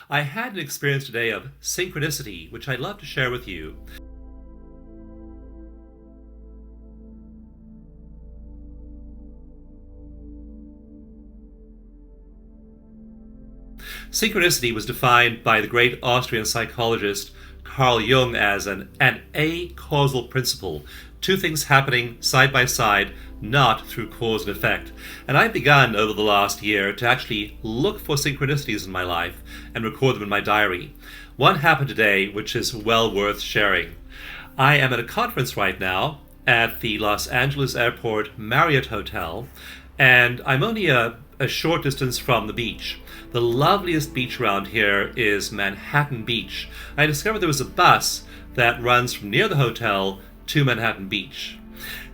I had an experience today of synchronicity, which I'd love to share with you. Synchronicity was defined by the great Austrian psychologist Carl Jung as an a-causal principle, two things happening side by side, not through cause and effect. And I've begun over the last year to actually look for synchronicities in my life and record them in my diary. One happened today which is well worth sharing. I am at a conference right now at the Los Angeles Airport Marriott Hotel, and I'm only a short distance from the beach. The loveliest beach around here is Manhattan Beach. I discovered there was a bus that runs from near the hotel to Manhattan Beach.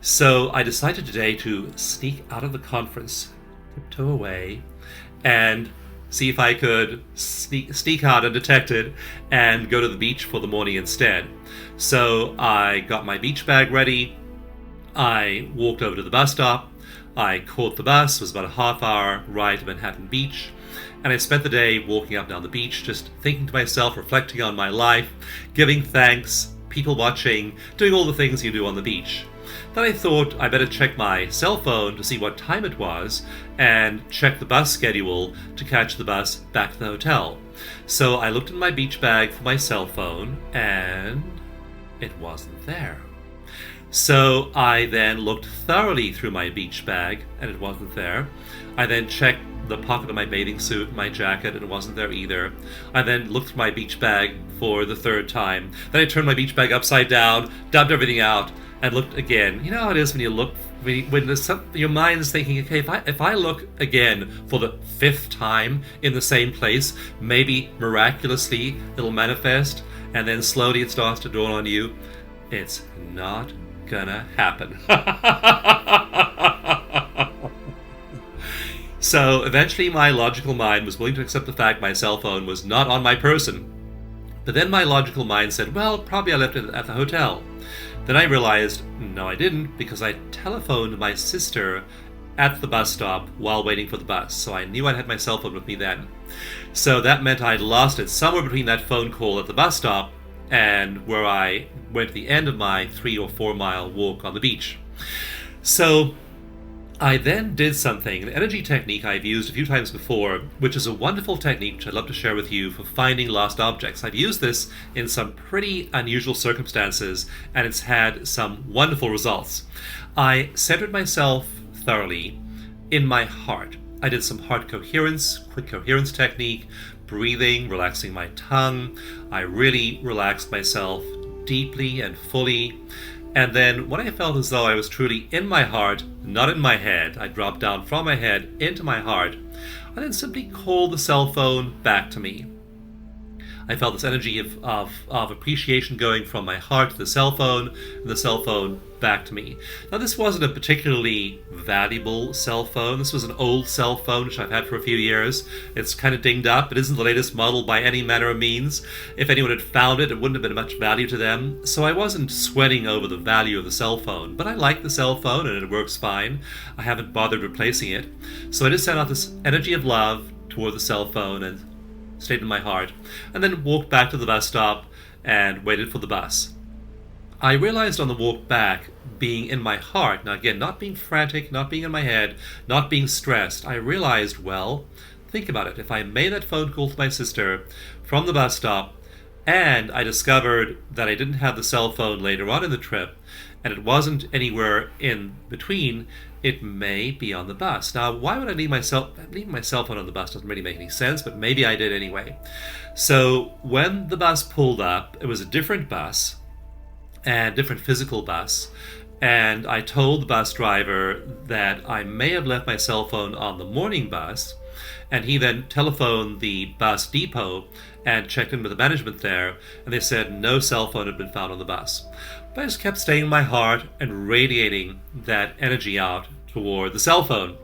So I decided today to sneak out of the conference, tiptoe away, and see if I could sneak out undetected and go to the beach for the morning instead. So I got my beach bag ready. I walked over to the bus stop. I caught the bus. It was about a half-hour ride to Manhattan Beach. And I spent the day walking up and down the beach, just thinking to myself, reflecting on my life, giving thanks, people watching, doing all the things you do on the beach. Then I thought I better check my cell phone to see what time it was and check the bus schedule to catch the bus back to the hotel. So I looked in my beach bag for my cell phone and it wasn't there. So I then looked thoroughly through my beach bag and it wasn't there. I then checked the pocket of my bathing suit, my jacket, and it wasn't there either. I then looked through my beach bag for the third time. Then I turned my beach bag upside down, dumped everything out, and looked again. You know how it is when you look, when your mind is thinking, okay, if I look again for the fifth time in the same place, maybe miraculously it'll manifest, and then slowly it starts to dawn on you, it's not gonna happen. So eventually my logical mind was willing to accept the fact my cell phone was not on my person. But then my logical mind said, well, probably I left it at the hotel. Then I realized, no, I didn't, because I telephoned my sister at the bus stop while waiting for the bus. So I knew I'd had my cell phone with me then. So that meant I'd lost it somewhere between that phone call at the bus stop and where I went to the end of my 3 or 4 mile walk on the beach. So I then did something, an energy technique I've used a few times before, which is a wonderful technique which I'd love to share with you for finding lost objects. I've used this in some pretty unusual circumstances, and it's had some wonderful results. I centered myself thoroughly in my heart. I did some heart coherence, quick coherence technique, breathing, relaxing my tongue. I really relaxed myself deeply and fully. And then when I felt as though I was truly in my heart, not in my head, I dropped down from my head into my heart, I then simply called the cell phone back to me. I felt this energy of appreciation going from my heart to the cell phone, and the cell phone back to me. Now, this wasn't a particularly valuable cell phone. This was an old cell phone, which I've had for a few years. It's kind of dinged up. It isn't the latest model by any manner of means. If anyone had found it, it wouldn't have been much value to them. So I wasn't sweating over the value of the cell phone, but I like the cell phone and it works fine. I haven't bothered replacing it. So I just sent out this energy of love toward the cell phone and stayed in my heart, and then walked back to the bus stop and waited for the bus. I realized on the walk back, being in my heart, now again, not being frantic, not being in my head, not being stressed, I realized, well, think about it. If I made that phone call to my sister from the bus stop, and I discovered that I didn't have the cell phone later on in the trip, and it wasn't anywhere in between, it may be on the bus. Now, why would I leave my cell phone on the bus? Doesn't really make any sense, but maybe I did anyway. So when the bus pulled up, it was a different bus, and different physical bus, and I told the bus driver that I may have left my cell phone on the morning bus, and he then telephoned the bus depot and checked in with the management there, and they said no cell phone had been found on the bus. But I just kept staying in my heart and radiating that energy out toward the cell phone.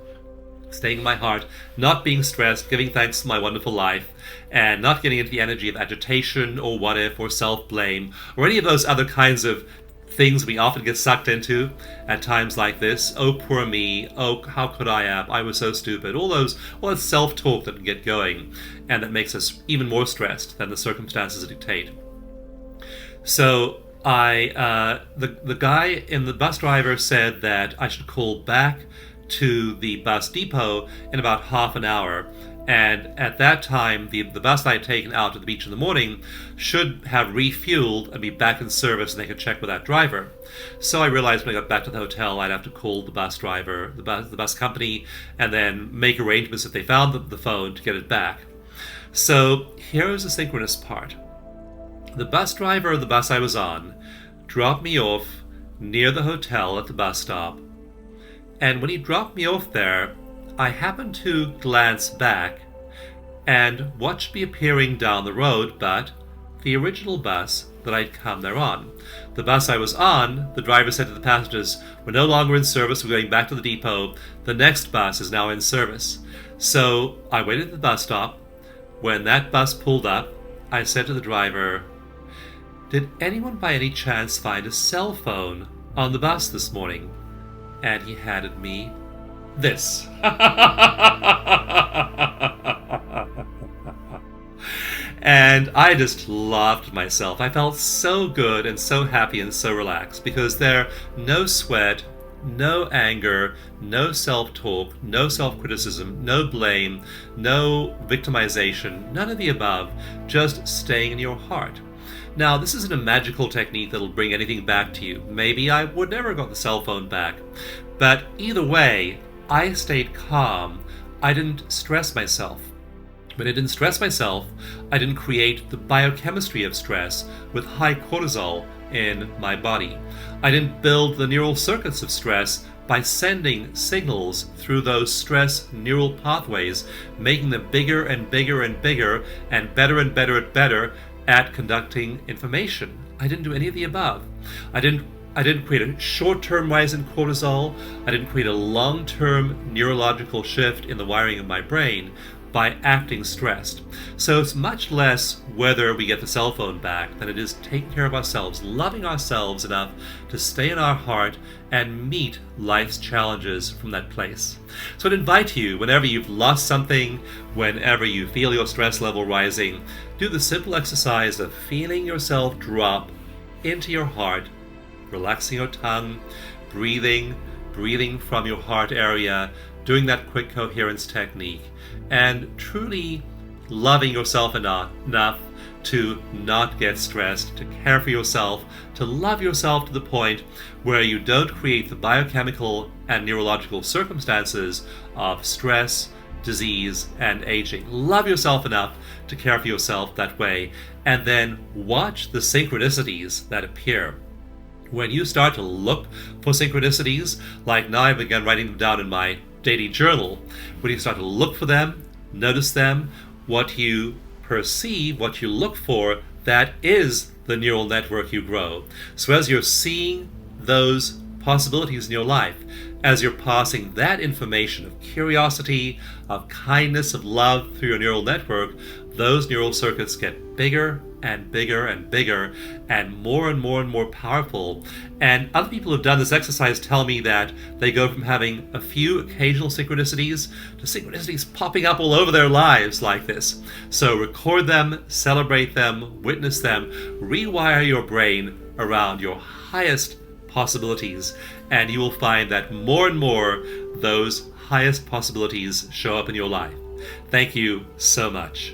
Staying in my heart, not being stressed, giving thanks to my wonderful life, and not getting into the energy of agitation or what if or self-blame or any of those other kinds of things we often get sucked into at times like this. Oh, poor me. Oh, how could I have? I was so stupid. All that self-talk that can get going, and that makes us even more stressed than the circumstances dictate. So the guy in the bus driver said that I should call back to the bus depot in about half an hour. And at that time, the bus I had taken out to the beach in the morning should have refueled and be back in service, and they could check with that driver. So I realized when I got back to the hotel, I'd have to call the bus driver, the bus company, and then make arrangements if they found the phone to get it back. So here's the synchronous part. The bus driver of the bus I was on dropped me off near the hotel at the bus stop. And when he dropped me off there, I happened to glance back, and what should be appearing down the road but the original bus that I'd come there on. The bus I was on, the driver said to the passengers, "We're no longer in service, we're going back to the depot. The next bus is now in service." So I waited at the bus stop. When that bus pulled up, I said to the driver, "Did anyone by any chance find a cell phone on the bus this morning?" And he handed me this. And I just loved myself. I felt so good and so happy and so relaxed, because there, no sweat, no anger, no self-talk, no self-criticism, no blame, no victimization, none of the above, just staying in your heart. Now, this isn't a magical technique that'll bring anything back to you. Maybe I would never have got the cell phone back. But either way, I stayed calm. I didn't stress myself. When I didn't stress myself, I didn't create the biochemistry of stress with high cortisol in my body. I didn't build the neural circuits of stress by sending signals through those stress neural pathways, making them bigger and bigger and bigger and better and better and better at conducting information. I didn't do any of the above. I didn't create a short-term rise in cortisol. I didn't create a long-term neurological shift in the wiring of my brain by acting stressed. So it's much less whether we get the cell phone back than it is taking care of ourselves, loving ourselves enough to stay in our heart and meet life's challenges from that place. So I'd invite you, whenever you've lost something, whenever you feel your stress level rising, do the simple exercise of feeling yourself drop into your heart, relaxing your tongue, breathing from your heart area, doing that quick coherence technique, and truly loving yourself enough to not get stressed, to care for yourself, to love yourself to the point where you don't create the biochemical and neurological circumstances of stress, disease, and aging. Love yourself enough to care for yourself that way, and then watch the synchronicities that appear. When you start to look for synchronicities, like now I began writing them down in my daily journal, when you start to look for them, notice them, what you perceive, what you look for, that is the neural network you grow. So as you're seeing those possibilities in your life, as you're passing that information of curiosity, of kindness, of love through your neural network, those neural circuits get bigger and bigger and bigger and more and more powerful. And other people who've done this exercise tell me that they go from having a few occasional synchronicities to synchronicities popping up all over their lives like this. So record them, celebrate them, witness them, rewire your brain around your highest possibilities, and you will find that more and more those highest possibilities show up in your life. Thank you so much.